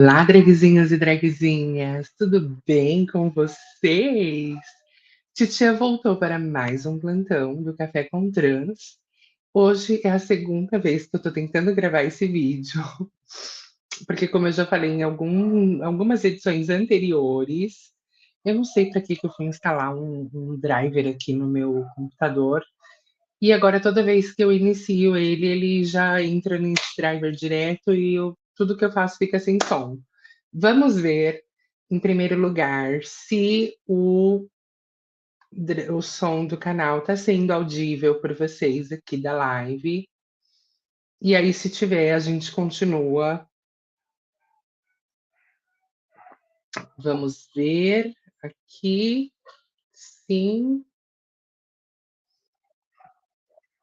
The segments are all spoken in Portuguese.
Olá, dragzinhos e dragzinhas, tudo bem com vocês? Titia voltou para mais um plantão do Café com Trans. Hoje é a segunda vez que eu tô tentando gravar esse vídeo, porque como eu já falei em algumas edições anteriores, eu não sei para que eu fui instalar um driver aqui no meu computador, e agora toda vez que eu inicio ele, ele já entra nesse driver direto e tudo que eu faço fica sem som. Vamos ver, em primeiro lugar, se o som do canal está sendo audível por vocês aqui da live. E aí, se tiver, a gente continua. Vamos ver aqui. Sim.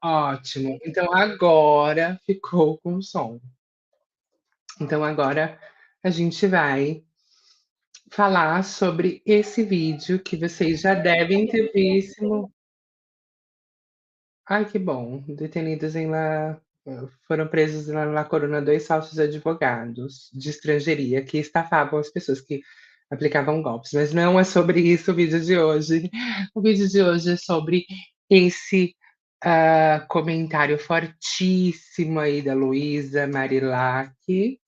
Ótimo. Então agora ficou com som. Então agora a gente vai falar sobre esse vídeo que vocês já devem ter visto. Ai, que bom. Detenidos em La foram presos na La Coruna 2 falsos advogados de estrangeiria que estafavam as pessoas, que aplicavam golpes. Mas não é sobre isso o vídeo de hoje. O vídeo de hoje é sobre esse, comentário fortíssimo aí da Luísa Marilac,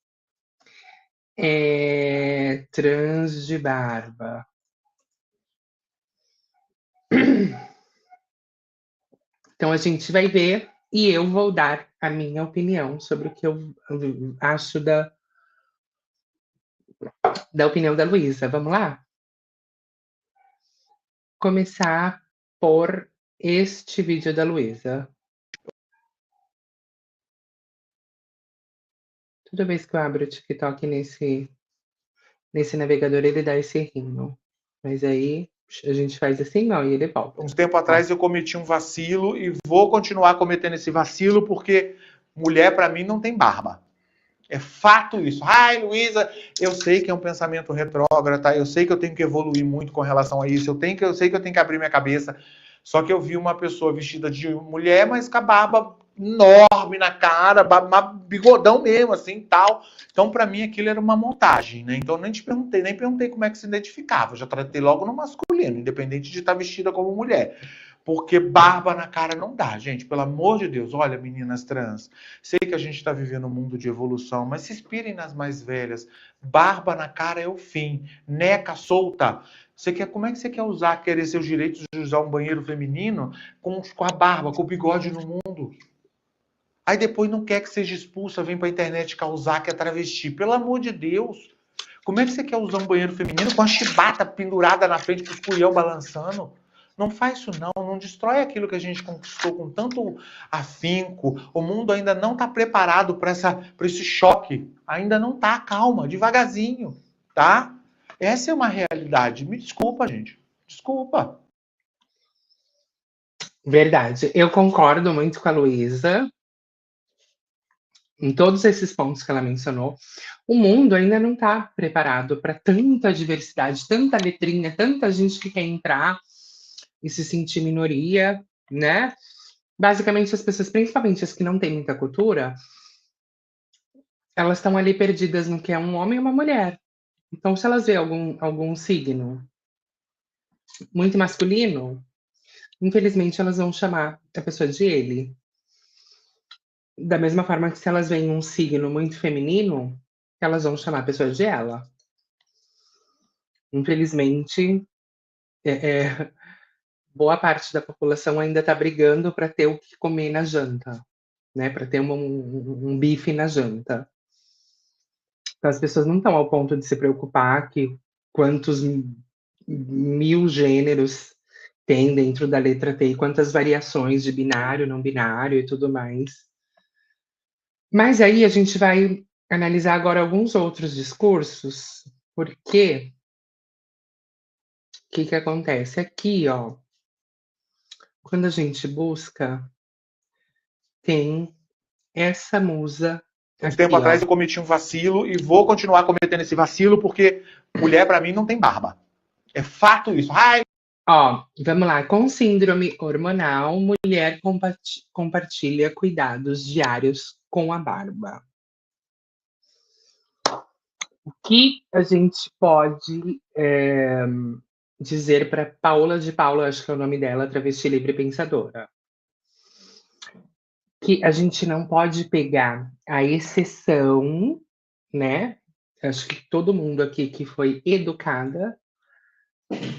trans de barba. Então a gente vai ver e eu vou dar a minha opinião sobre o que eu acho da opinião da Luísa. Vamos lá? Começar por este vídeo da Luísa. Toda vez que eu abro o TikTok nesse navegador, ele dá esse rinho. Mas aí a gente faz assim, não, e ele volta. Uns tempo atrás eu cometi um vacilo e vou continuar cometendo esse vacilo porque mulher para mim não tem barba. É fato isso. Ai, Luísa, eu sei que é um pensamento retrógrado, tá? Eu sei que eu tenho que evoluir muito com relação a isso. Eu sei que eu tenho que abrir minha cabeça. Só que eu vi uma pessoa vestida de mulher, mas com a barba enorme na cara, bigodão mesmo, assim, tal. Então, para mim, aquilo era uma montagem, né? Então, nem perguntei como é que se identificava. Eu já tratei logo no masculino, independente de estar vestida como mulher. Porque barba na cara não dá, gente. Pelo amor de Deus. Olha, meninas trans, sei que a gente está vivendo um mundo de evolução, mas se inspirem nas mais velhas. Barba na cara é o fim. Neca solta. Como é que você quer querer seus direitos de usar um banheiro feminino com a barba, com o bigode no mundo? Aí depois não quer que seja expulsa, vem pra internet causar que é travesti. Pelo amor de Deus. Como é que você quer usar um banheiro feminino com a chibata pendurada na frente com os culhão balançando? Não faz isso não destrói aquilo que a gente conquistou com tanto afinco. O mundo ainda não está preparado para esse choque. Ainda não está, calma, devagarzinho, tá? Essa é uma realidade. Me desculpa, gente. Desculpa. Verdade. Eu concordo muito com a Luísa em todos esses pontos que ela mencionou. O mundo ainda não está preparado para tanta diversidade, tanta letrinha, tanta gente que quer entrar e se sentir minoria, né? Basicamente, as pessoas, principalmente as que não têm muita cultura, elas estão ali perdidas no que é um homem e uma mulher. Então, se elas veem algum signo muito masculino, infelizmente elas vão chamar a pessoa de ele. Da mesma forma que se elas veem um signo muito feminino, elas vão chamar a pessoa de ela. Infelizmente, boa parte da população ainda está brigando para ter o que comer na janta, né? Para ter um bife na janta. Então, as pessoas não estão ao ponto de se preocupar que quantos mil gêneros tem dentro da letra T e quantas variações de binário, não binário e tudo mais. Mas aí a gente vai analisar agora alguns outros discursos, porque o que acontece? Aqui, ó, quando a gente busca, tem essa musa Uns tempo aqui, atrás ó. eu cometi um vacilo e vou continuar cometendo esse vacilo porque mulher para mim não tem barba. É fato isso. Ai, Ó, vamos lá. Com síndrome hormonal, mulher compartilha cuidados diários com a barba. O que a gente pode dizer para Paola de Paula, acho que é o nome dela, travesti livre pensadora? Que a gente não pode pegar a exceção, né? Acho que todo mundo aqui que foi educada,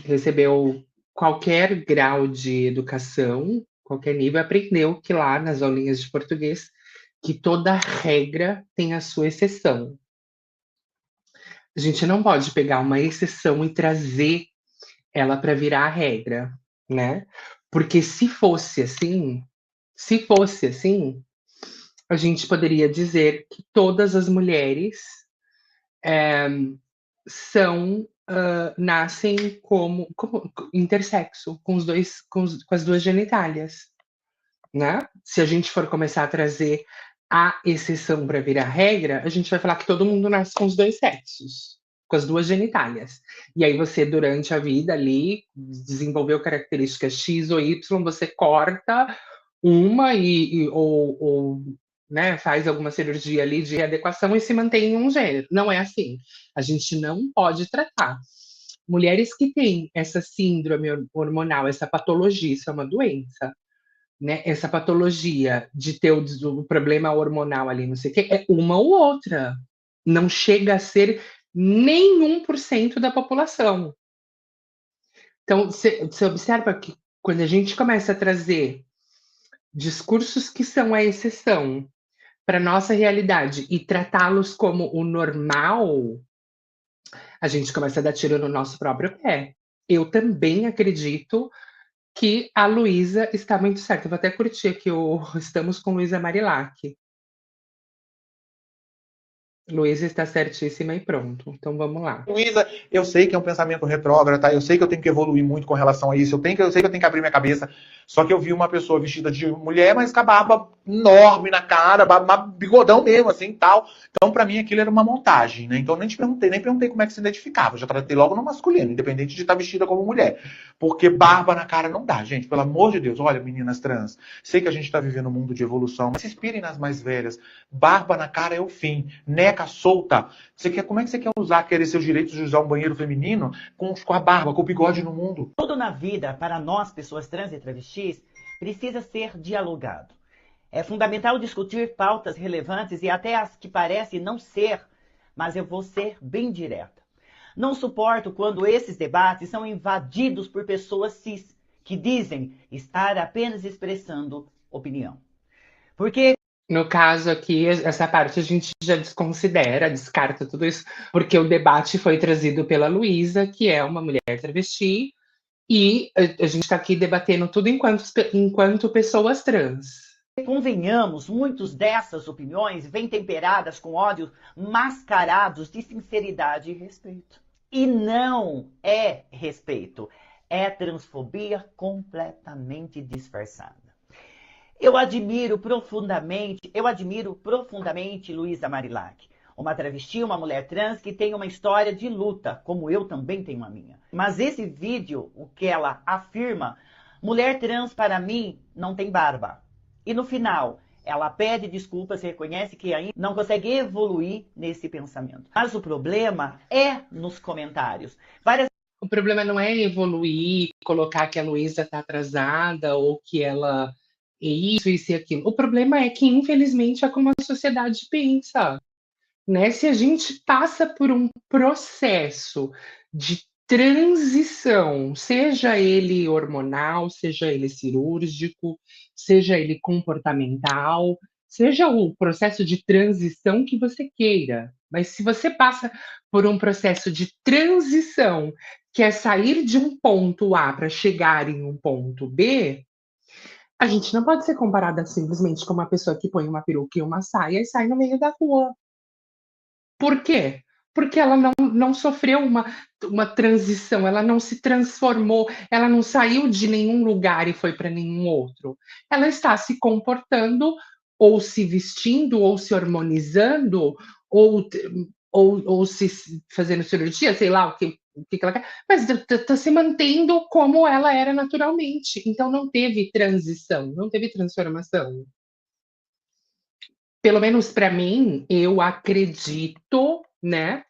recebeu qualquer grau de educação, qualquer nível, aprendeu que lá nas aulinhas de português, que toda regra tem a sua exceção. A gente não pode pegar uma exceção e trazer ela para virar a regra, né? Porque se fosse assim, a gente poderia dizer que todas as mulheres são nascem como intersexo, com as duas genitálias, né? Se a gente for começar a trazer a exceção para virar regra, a gente vai falar que todo mundo nasce com os dois sexos, com as duas genitálias. E aí você, durante a vida ali, desenvolveu características X ou Y, você corta uma ou né, faz alguma cirurgia ali de adequação e se mantém em um gênero. Não é assim. A gente não pode tratar. Mulheres que têm essa síndrome hormonal, essa patologia, isso é uma doença, né? Essa patologia de ter o problema hormonal ali, não sei o quê, é uma ou outra. Não chega a ser nem 1% da população. Então, você observa que quando a gente começa a trazer discursos que são a exceção para nossa realidade e tratá-los como o normal, a gente começa a dar tiro no nosso próprio pé. Eu também acredito que a Luísa está muito certa. Eu vou até curtir aqui o Estamos com Luísa Marilac. Luísa está certíssima e pronto. Então vamos lá. Luísa, eu sei que é um pensamento retrógrado, tá? Eu sei que eu tenho que evoluir muito com relação a isso. Eu sei que eu tenho que abrir minha cabeça. Só que eu vi uma pessoa vestida de mulher, mas com a barba enorme na cara, bigodão mesmo, assim, tal. Então, pra mim, aquilo era uma montagem, né? Então, nem perguntei como é que se identificava. Eu já tratei logo no masculino, independente de estar vestida como mulher. Porque barba na cara não dá, gente. Pelo amor de Deus. Olha, meninas trans, sei que a gente tá vivendo um mundo de evolução, mas se inspirem nas mais velhas. Barba na cara é o fim. Neca solta. Como é que você quer querer seus direitos de usar um banheiro feminino com a barba, com o bigode no mundo? Tudo na vida, para nós, pessoas trans e travestis, precisa ser dialogado. É fundamental discutir pautas relevantes e até as que parecem não ser, mas eu vou ser bem direta. Não suporto quando esses debates são invadidos por pessoas cis, que dizem estar apenas expressando opinião. Porque No caso aqui, essa parte a gente já desconsidera, descarta tudo isso, porque o debate foi trazido pela Luísa, que é uma mulher travesti, e a gente está aqui debatendo tudo enquanto pessoas trans. convenhamos, muitas dessas opiniões vêm temperadas com ódios mascarados de sinceridade e respeito. E não é respeito, é transfobia completamente disfarçada. Eu admiro profundamente Luísa Marilac, uma travesti, uma mulher trans que tem uma história de luta, como eu também tenho a minha. Mas esse vídeo, o que ela afirma, mulher trans para mim não tem barba. E no final, ela pede desculpas, reconhece que ainda não consegue evoluir nesse pensamento. Mas o problema é nos comentários. O problema não é evoluir, colocar que a Luísa está atrasada ou que ela é isso e aquilo. O problema é que, infelizmente, é como a sociedade pensa, né? Se a gente passa por um processo de transição, seja ele hormonal, seja ele cirúrgico, seja ele comportamental, seja o processo de transição que você queira, mas se você passa por um processo de transição, que é sair de um ponto A para chegar em um ponto B, a gente não pode ser comparada simplesmente com uma pessoa que põe uma peruca e uma saia e sai no meio da rua. Por quê? Porque ela não sofreu uma transição, ela não se transformou, ela não saiu de nenhum lugar e foi para nenhum outro. Ela está se comportando, ou se vestindo, ou se hormonizando, ou, ou se fazendo cirurgia, sei lá o que ela quer, mas está se mantendo como ela era naturalmente. Então não teve transição, não teve transformação. Pelo menos para mim, eu acredito, né,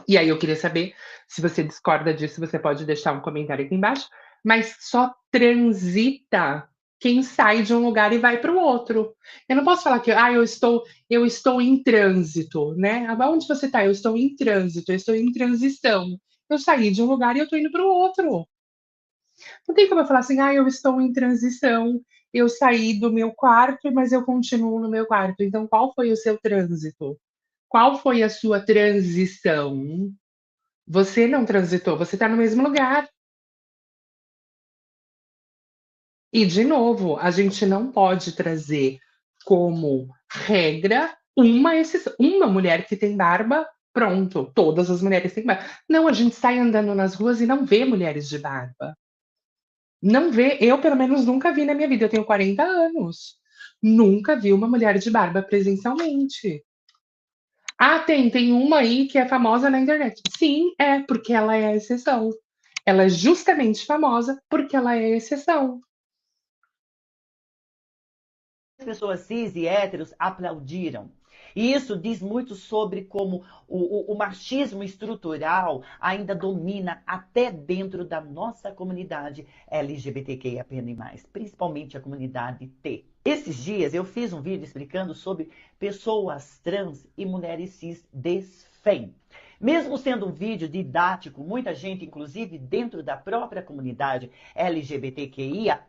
E aí eu queria saber se você discorda disso, você pode deixar um comentário aqui embaixo, mas só transita quem sai de um lugar e vai para o outro. Eu não posso falar que eu estou em trânsito, né? Aonde você está? Eu estou em trânsito, eu estou em transição. Eu saí de um lugar e eu estou indo para o outro. Não tem como eu falar assim, eu estou em transição, eu saí do meu quarto, mas eu continuo no meu quarto. Então, qual foi o seu trânsito? Qual foi a sua transição? Você não transitou, você está no mesmo lugar. E, de novo, a gente não pode trazer como regra uma exceção. Uma mulher que tem barba, pronto, todas as mulheres têm barba. Não, a gente sai andando nas ruas e não vê mulheres de barba. Não vê, eu pelo menos nunca vi na minha vida, eu tenho 40 anos. Nunca vi uma mulher de barba presencialmente. Ah, tem uma aí que é famosa na internet. Sim, é, porque ela é a exceção. Ela é justamente famosa porque ela é a exceção. As pessoas cis e héteros aplaudiram. E isso diz muito sobre como o machismo estrutural ainda domina até dentro da nossa comunidade LGBTQIA+, principalmente a comunidade T. Esses dias eu fiz um vídeo explicando sobre pessoas trans e mulheres cis desfém. Mesmo sendo um vídeo didático, muita gente, inclusive dentro da própria comunidade LGBTQIA+,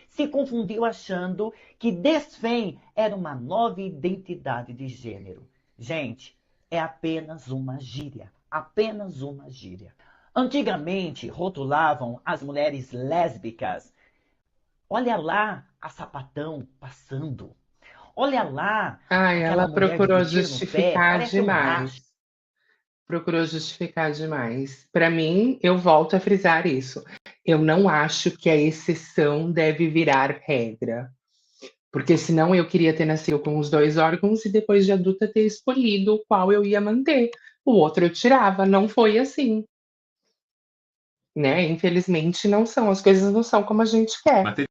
se confundiu achando que desfém era uma nova identidade de gênero. Gente, é apenas uma gíria. Apenas uma gíria. Antigamente, rotulavam as mulheres lésbicas. Olha lá a sapatão passando. Olha lá Ai, aquela ela mulher de procurou biquíni no pé. justificar Parece um demais. racho. Procurou justificar demais. Para mim, eu volto a frisar isso. Eu não acho que a exceção deve virar regra. Porque senão eu queria ter nascido com os dois órgãos e depois de adulta ter escolhido qual eu ia manter. O outro eu tirava. Não foi assim, né? Infelizmente não são. As coisas não são como a gente quer.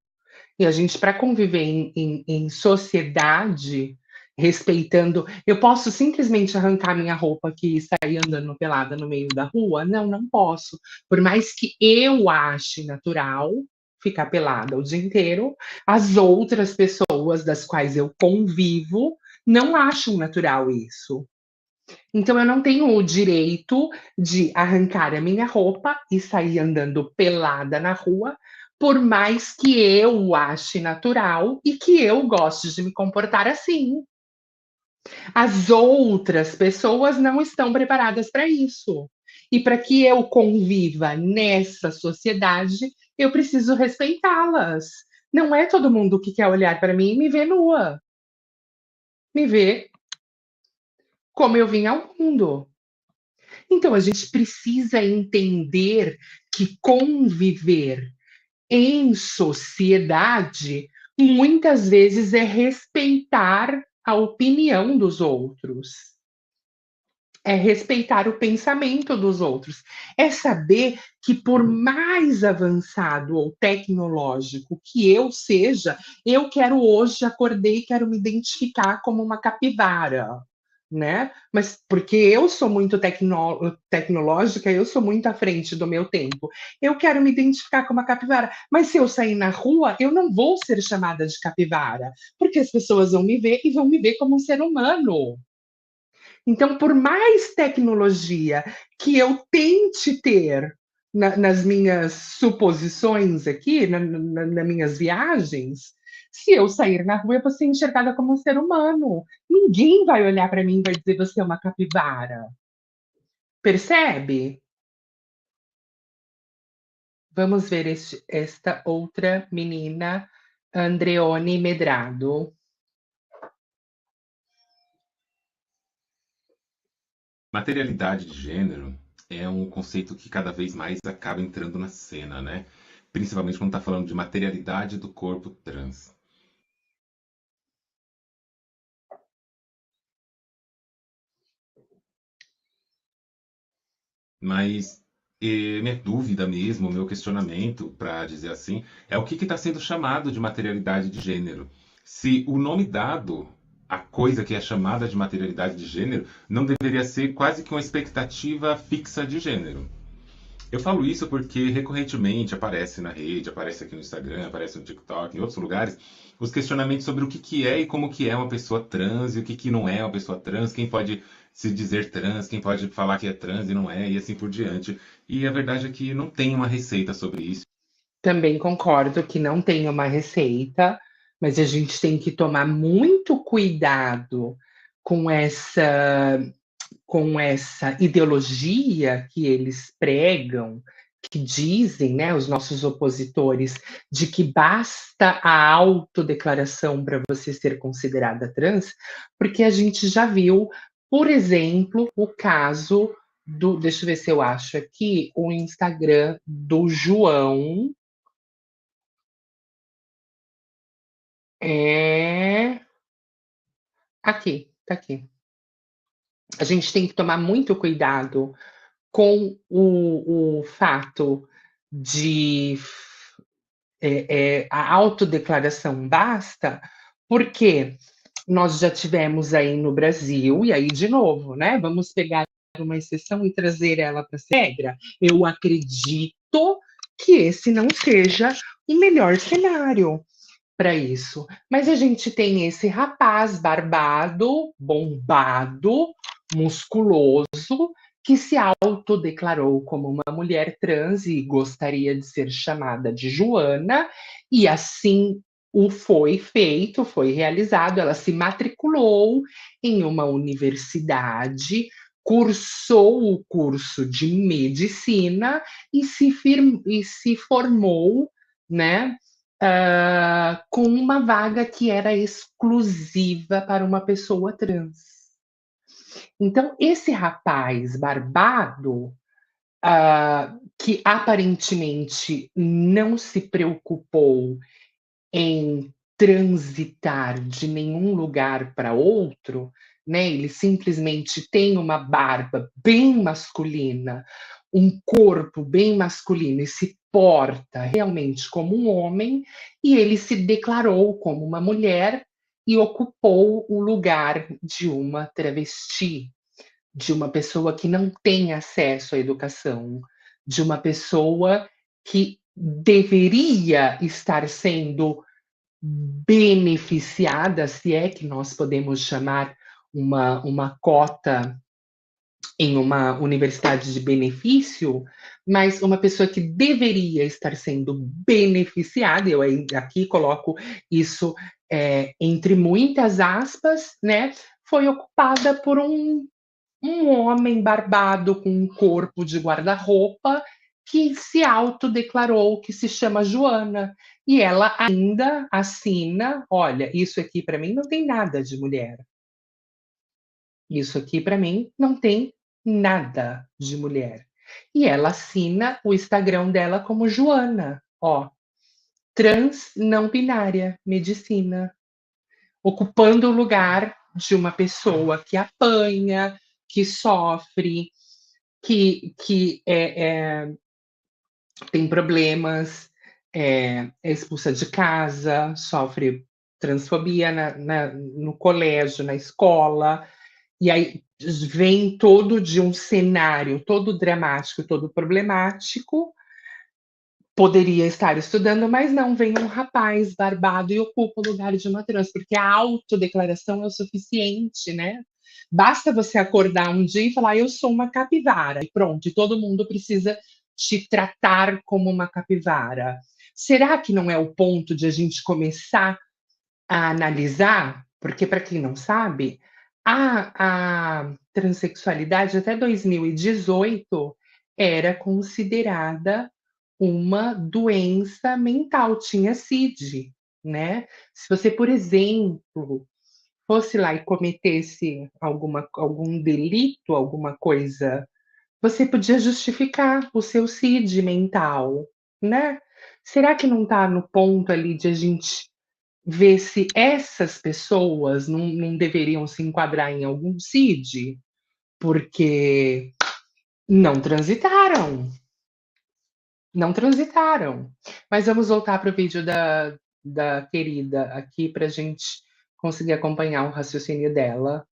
E a gente, para conviver em sociedade, respeitando. Eu posso simplesmente arrancar minha roupa aqui e sair andando pelada no meio da rua? Não, não posso. Por mais que eu ache natural ficar pelada o dia inteiro, as outras pessoas das quais eu convivo não acham natural isso. Então eu não tenho o direito de arrancar a minha roupa e sair andando pelada na rua, por mais que eu ache natural e que eu goste de me comportar assim. As outras pessoas não estão preparadas para isso. E para que eu conviva nessa sociedade, eu preciso respeitá-las. Não é todo mundo que quer olhar para mim e me ver nua, me ver como eu vim ao mundo. Então, a gente precisa entender que conviver em sociedade muitas vezes é respeitar a opinião dos outros, é respeitar o pensamento dos outros, é saber que, por mais avançado ou tecnológico que eu seja, eu quero hoje, acordei e quero me identificar como uma capivara, né? Mas porque eu sou muito tecnológica, eu sou muito à frente do meu tempo. Eu quero me identificar como uma capivara. Mas se eu sair na rua, eu não vou ser chamada de capivara, porque as pessoas vão me ver e vão me ver como um ser humano. Então, por mais tecnologia que eu tente ter nas minhas suposições aqui, nas minhas viagens, se eu sair na rua, eu vou ser enxergada como um ser humano. Ninguém vai olhar para mim e vai dizer você é uma capivara. Percebe? Vamos ver esta outra menina, Andreone Medrado. Materialidade de gênero é um conceito que cada vez mais acaba entrando na cena, né? Principalmente quando está falando de materialidade do corpo trans. Mas minha dúvida mesmo, meu questionamento, para dizer assim, é o que está sendo chamado de materialidade de gênero. Se o nome dado a coisa que é chamada de materialidade de gênero não deveria ser quase que uma expectativa fixa de gênero. Eu falo isso porque recorrentemente aparece na rede, aparece aqui no Instagram, aparece no TikTok, em outros lugares, os questionamentos sobre o que é e como que é uma pessoa trans e o que não é uma pessoa trans, quem pode se dizer trans, quem pode falar que é trans e não é, e assim por diante. E a verdade é que não tem uma receita sobre isso. Também concordo que não tem uma receita, mas a gente tem que tomar muito cuidado com essa ideologia que eles pregam, que dizem, né, os nossos opositores, de que basta a autodeclaração para você ser considerada trans, porque a gente já viu, por exemplo, o caso do, deixa eu ver se eu acho aqui, o Instagram do João. Aqui, tá aqui. A gente tem que tomar muito cuidado com o fato de a autodeclaração basta, porque nós já tivemos aí no Brasil, e aí de novo, né? Vamos pegar uma exceção e trazer ela para ser regra. Eu acredito que esse não seja o melhor cenário para isso. Mas a gente tem esse rapaz barbado, bombado, musculoso, que se autodeclarou como uma mulher trans e gostaria de ser chamada de Joana, e assim o foi feito, foi realizado. Ela se matriculou em uma universidade, cursou o curso de medicina e se formou, né, com uma vaga que era exclusiva para uma pessoa trans. Então, esse rapaz barbado, que aparentemente não se preocupou em transitar de nenhum lugar para outro, né? Ele simplesmente tem uma barba bem masculina, um corpo bem masculino e se porta realmente como um homem, e ele se declarou como uma mulher e ocupou o lugar de uma travesti, de uma pessoa que não tem acesso à educação, de uma pessoa que deveria estar sendo beneficiada, se é que nós podemos chamar uma cota em uma universidade de benefício, mas uma pessoa que deveria estar sendo beneficiada, eu aqui coloco isso entre muitas aspas, né? Foi ocupada por um homem barbado com um corpo de guarda-roupa que se autodeclarou que se chama Joana. E ela ainda assina: olha, isso aqui para mim não tem nada de mulher. Isso aqui para mim não tem nada de mulher. E ela assina o Instagram dela como Joana, ó, trans não binária, medicina, ocupando o lugar de uma pessoa que apanha, que sofre, que tem problemas, é expulsa de casa, sofre transfobia no colégio, na escola, e aí vem todo de um cenário todo dramático, todo problemático. Poderia estar estudando, mas não, vem um rapaz barbado e ocupa o lugar de uma trans, porque a autodeclaração é o suficiente, né? Basta você acordar um dia e falar: eu sou uma capivara, e pronto, e todo mundo precisa te tratar como uma capivara. Será que não é o ponto de a gente começar a analisar? Porque, para quem não sabe, a transexualidade até 2018 era considerada uma doença mental, tinha CID, né? Se você, por exemplo, fosse lá e cometesse algum delito, alguma coisa, você podia justificar o seu CID mental, né? Será que não está no ponto ali de a gente ver se essas pessoas não deveriam se enquadrar em algum CID? Porque não transitaram, não transitaram. Mas vamos voltar para o vídeo da querida aqui para a gente conseguir acompanhar o raciocínio dela.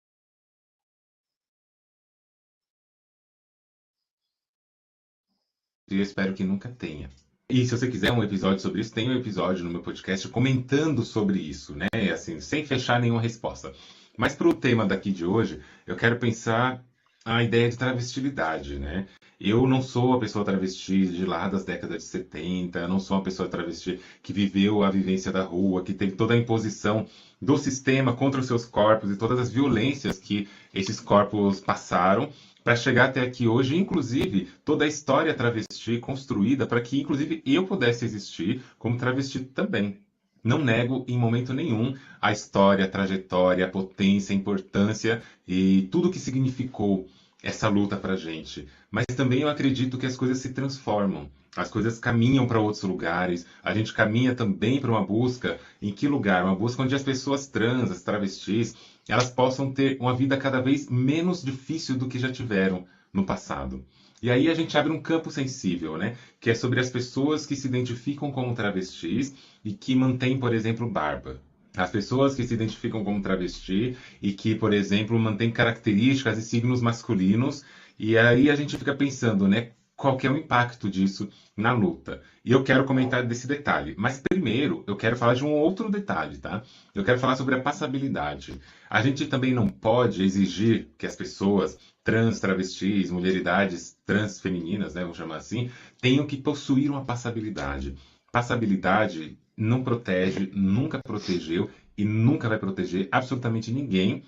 E eu espero que nunca tenha. E se você quiser um episódio sobre isso, tem um episódio no meu podcast comentando sobre isso, né? Assim, sem fechar nenhuma resposta. Mas para o tema daqui de hoje, eu quero pensar a ideia de travestilidade, né? Eu não sou a pessoa travesti de lá das décadas de 70, não sou uma pessoa travesti que viveu a vivência da rua, que teve toda a imposição do sistema contra os seus corpos e todas as violências que esses corpos passaram para chegar até aqui hoje, inclusive toda a história travesti construída para que, inclusive, eu pudesse existir como travesti também. Não nego em momento nenhum a história, a trajetória, a potência, a importância e tudo que significou essa luta para a gente. Mas também eu acredito que as coisas se transformam, as coisas caminham para outros lugares, a gente caminha também para uma busca. Em que lugar? Uma busca onde as pessoas trans, as travestis, elas possam ter uma vida cada vez menos difícil do que já tiveram no passado. E aí a gente abre um campo sensível, né? Que é sobre as pessoas que se identificam como travestis e que mantêm, por exemplo, barba. As pessoas que se identificam como travesti e que, por exemplo, mantêm características e signos masculinos. E aí a gente fica pensando, né? Qual que é o impacto disso na luta? E eu quero comentar desse detalhe. Mas primeiro, eu quero falar de um outro detalhe, tá? Eu quero falar sobre a passabilidade. A gente também não pode exigir que as pessoas trans, travestis, mulheridades trans femininas, né, vamos chamar assim, tenham que possuir uma passabilidade. Passabilidade não protege, nunca protegeu e nunca vai proteger absolutamente ninguém.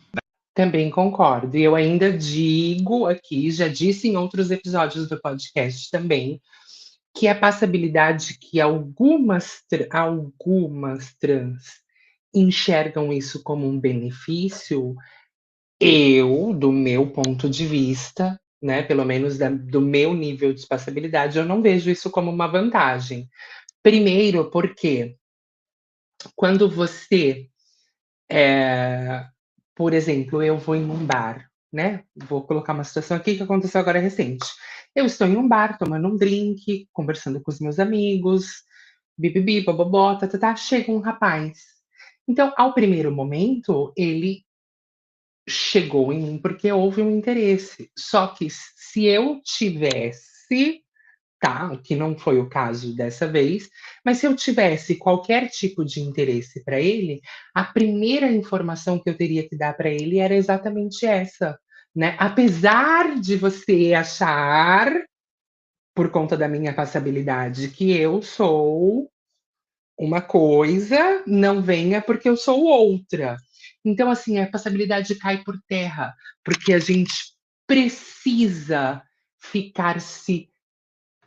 Também concordo. E eu ainda digo aqui, já disse em outros episódios do podcast também, que a passabilidade que algumas trans enxergam isso como um benefício, eu, do meu ponto de vista, né, pelo menos do meu nível de passabilidade, eu não vejo isso como uma vantagem. Primeiro, porque quando você, por exemplo, eu vou em um bar, né? Vou colocar uma situação aqui que aconteceu agora recente. Eu estou em um bar tomando um drink, conversando com os meus amigos, bibibi, bobobó, tá, chega um rapaz. Então, ao primeiro momento, ele chegou em mim porque houve um interesse. Só que se eu tivesse, tá, que não foi o caso dessa vez, mas se eu tivesse qualquer tipo de interesse para ele, a primeira informação que eu teria que dar para ele era exatamente essa, né? Apesar de você achar, por conta da minha passabilidade, que eu sou uma coisa, não venha porque eu sou outra. Então, assim, a passabilidade cai por terra, porque a gente precisa ficar se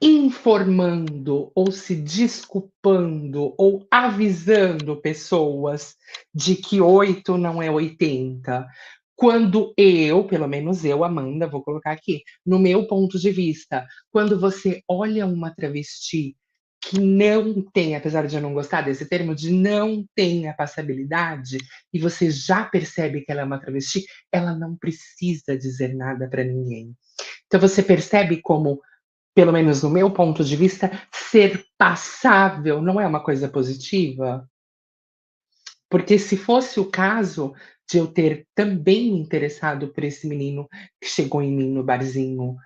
informando ou se desculpando ou avisando pessoas de que 8 não é 80. Quando eu, pelo menos eu, Amanda, vou colocar aqui, no meu ponto de vista, quando você olha uma travesti que não tem, apesar de eu não gostar desse termo, de não tem a passabilidade, e você já percebe que ela é uma travesti, ela não precisa dizer nada para ninguém. Então você percebe como, pelo menos no meu ponto de vista, ser passável não é uma coisa positiva? Porque se fosse o caso de eu ter também me interessado por esse menino que chegou em mim no barzinho,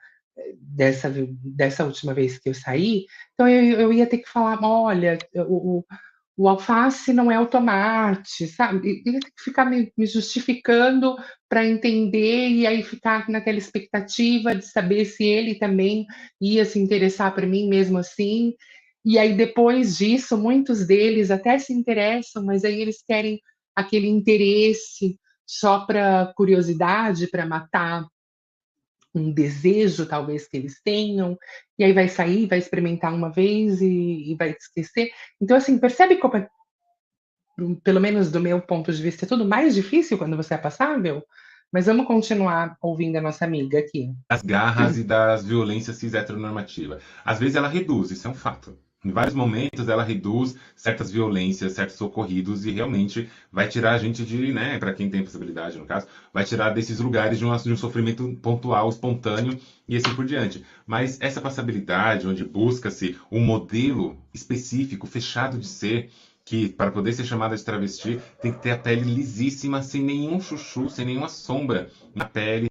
dessa última vez que eu saí, então eu ia ter que falar: "Olha, o alface não é o tomate", sabe. Ia ter que ficar me justificando para entender, e aí ficar naquela expectativa de saber se ele também ia se interessar por mim mesmo assim. E aí depois disso, muitos deles até se interessam, mas aí eles querem aquele interesse só para curiosidade, para matar um desejo talvez que eles tenham, e aí vai sair, vai experimentar uma vez e vai esquecer. Então, assim, percebe como é, pelo menos do meu ponto de vista, é tudo mais difícil quando você é passável? Mas vamos continuar ouvindo a nossa amiga aqui. Das garras e das violências cis heteronormativas. Às vezes ela reduz, isso é um fato. Em vários momentos ela reduz certas violências, certos ocorridos e realmente vai tirar a gente de, né, para quem tem possibilidade no caso, vai tirar desses lugares de um sofrimento pontual, espontâneo e assim por diante. Mas essa passabilidade, onde busca-se um modelo específico, fechado de ser, que para poder ser chamada de travesti tem que ter a pele lisíssima, sem nenhum chuchu, sem nenhuma sombra na pele.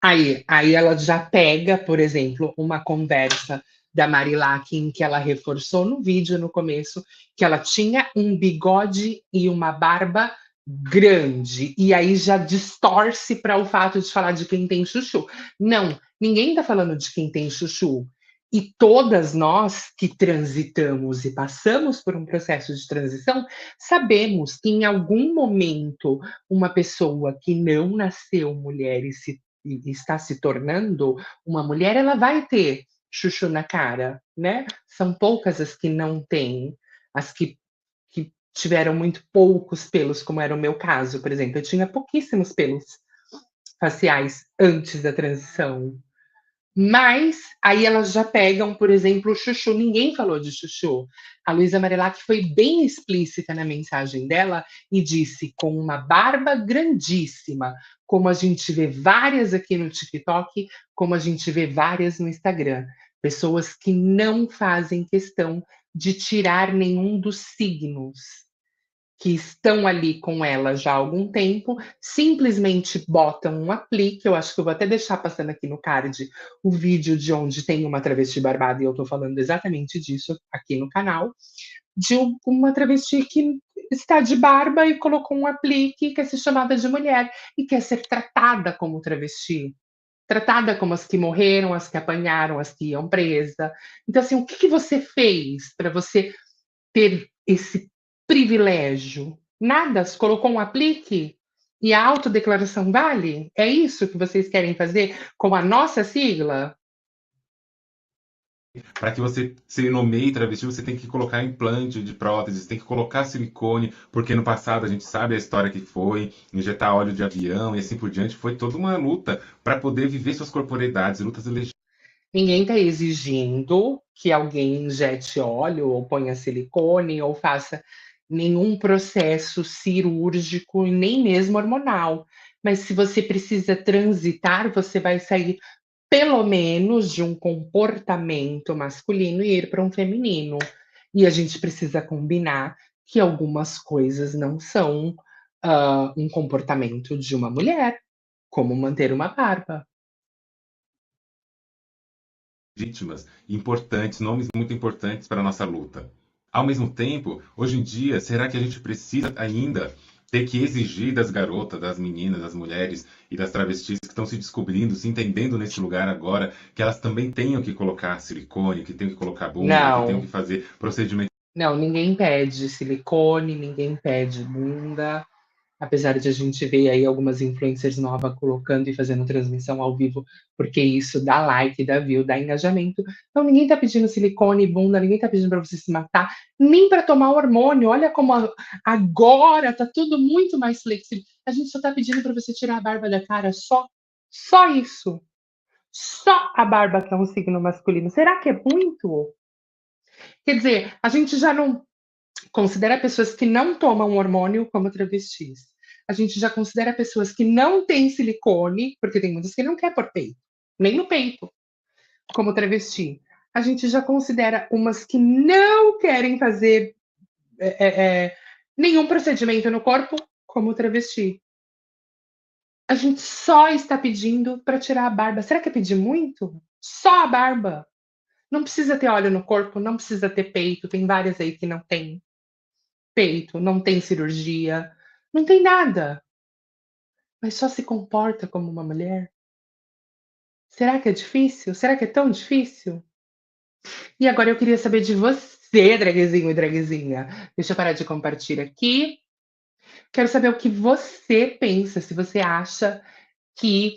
Aí ela já pega, por exemplo, uma conversa da Marilac em que ela reforçou no vídeo no começo que ela tinha um bigode e uma barba grande, e aí já distorce para o fato de falar de quem tem chuchu. Não, ninguém está falando de quem tem chuchu. E todas nós que transitamos e passamos por um processo de transição, sabemos que em algum momento uma pessoa que não nasceu mulher e está se tornando uma mulher, ela vai ter chuchu na cara, né? São poucas as que não têm, as que tiveram muito poucos pelos, como era o meu caso, por exemplo. Eu tinha pouquíssimos pelos faciais antes da transição. Mas aí elas já pegam, por exemplo, o chuchu. Ninguém falou de chuchu. A Luísa Marilac foi bem explícita na mensagem dela e disse com uma barba grandíssima, como a gente vê várias aqui no TikTok, como a gente vê várias no Instagram. Pessoas que não fazem questão de tirar nenhum dos signos que estão ali com ela já há algum tempo, simplesmente botam um aplique. Eu acho que eu vou até deixar passando aqui no card o vídeo de onde tem uma travesti barbada, e eu estou falando exatamente disso aqui no canal, de uma travesti que está de barba e colocou um aplique e quer ser chamada de mulher e quer ser tratada como travesti. Tratada como as que morreram, as que apanharam, as que iam presa. Então, assim, o que, que você fez para você ter esse privilégio? Nada, se colocou um aplique e a autodeclaração vale? É isso que vocês querem fazer com a nossa sigla? Para que você se nomeie travesti, você tem que colocar implante de próteses, tem que colocar silicone, porque no passado a gente sabe a história que foi, injetar óleo de avião e assim por diante, foi toda uma luta para poder viver suas corporeidades, lutas legítimas. Ninguém está exigindo que alguém injete óleo ou ponha silicone ou faça nenhum processo cirúrgico e nem mesmo hormonal. Mas se você precisa transitar, você vai sair pelo menos de um comportamento masculino e ir para um feminino. E a gente precisa combinar que algumas coisas não são um comportamento de uma mulher, como manter uma barba. Importantes, nomes muito importantes para a nossa luta. Ao mesmo tempo, hoje em dia, será que a gente precisa ainda ter que exigir das garotas, das meninas, das mulheres e das travestis que estão se descobrindo, se entendendo nesse lugar agora, que elas também tenham que colocar silicone, que tenham que colocar bunda, que tenham que Não, fazer procedimentos? não, ninguém pede silicone, ninguém pede bunda. Apesar de a gente ver aí algumas influencers novas colocando e fazendo transmissão ao vivo, porque isso dá like, dá view, dá engajamento. Então ninguém tá pedindo silicone, bunda, ninguém tá pedindo para você se matar, nem para tomar hormônio. Olha como agora tá tudo muito mais flexível. A gente só tá pedindo para você tirar a barba da cara, só isso. Só a barba que é um signo masculino. Será que é muito? Quer dizer, a gente já não considera pessoas que não tomam hormônio como travestis. A gente já considera pessoas que não têm silicone, porque tem muitas que não quer pôr peito, nem no peito, como travesti. A gente já considera umas que não querem fazer nenhum procedimento no corpo como travesti. A gente só está pedindo para tirar a barba. Será que é pedir muito? Só a barba. Não precisa ter óleo no corpo, não precisa ter peito. Tem várias aí que não tem peito, não tem cirurgia, não tem nada, mas só se comporta como uma mulher? Será que é difícil? Será que é tão difícil? E agora eu queria saber de você, dragzinho e dragzinha. Deixa eu parar de compartilhar aqui. Quero saber o que você pensa, se você acha que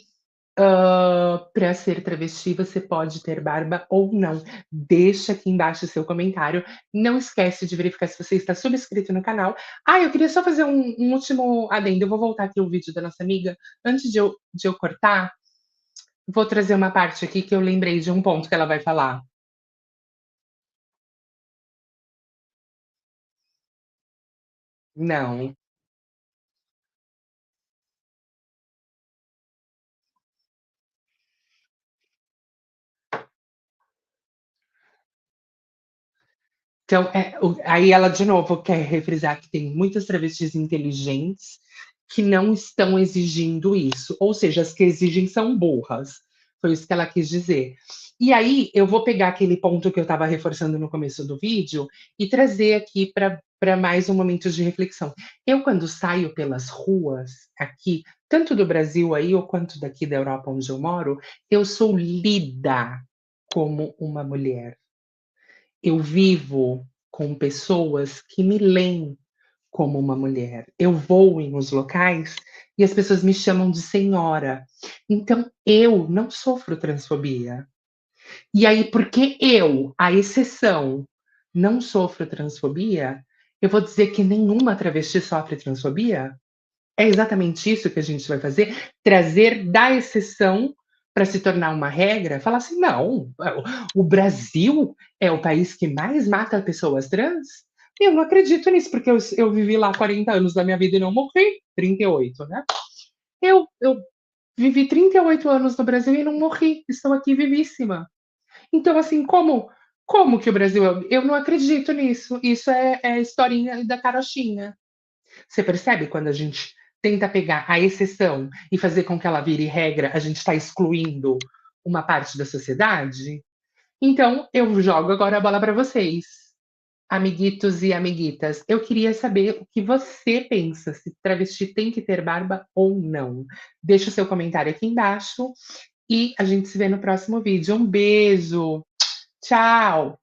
para ser travesti você pode ter barba ou não. Deixa aqui embaixo o seu comentário. Não esquece de verificar se você está subscrito no canal. Ah, eu queria só fazer um último adendo. Eu vou voltar aqui o vídeo da nossa amiga. Antes de eu cortar, vou trazer uma parte aqui que eu lembrei de um ponto que ela vai falar. Não. Então, aí ela de novo quer refrisar que tem muitas travestis inteligentes que não estão exigindo isso, ou seja, as que exigem são burras. Foi isso que ela quis dizer. E aí eu vou pegar aquele ponto que eu estava reforçando no começo do vídeo e trazer aqui para mais um momento de reflexão. Eu, quando saio pelas ruas aqui, tanto do Brasil aí, ou quanto daqui da Europa onde eu moro, eu sou lida como uma mulher. Eu vivo com pessoas que me leem como uma mulher. Eu vou nos locais e as pessoas me chamam de senhora. Então, eu não sofro transfobia. E aí, porque eu, a exceção, não sofro transfobia, eu vou dizer que nenhuma travesti sofre transfobia? É exatamente isso que a gente vai fazer? Trazer da exceção para se tornar uma regra? Falar assim, não, o Brasil é o país que mais mata pessoas trans? Eu não acredito nisso, porque eu vivi lá 40 anos da minha vida e não morri, 38, né? Eu vivi 38 anos no Brasil e não morri, estou aqui vivíssima. Então, assim, como que o Brasil... Eu não acredito nisso, isso é historinha da carochinha. Você percebe quando a gente tenta pegar a exceção e fazer com que ela vire regra, a gente está excluindo uma parte da sociedade? Então, eu jogo agora a bola para vocês, amiguitos e amiguitas. Eu queria saber o que você pensa, se travesti tem que ter barba ou não. Deixa o seu comentário aqui embaixo e a gente se vê no próximo vídeo. Um beijo! Tchau!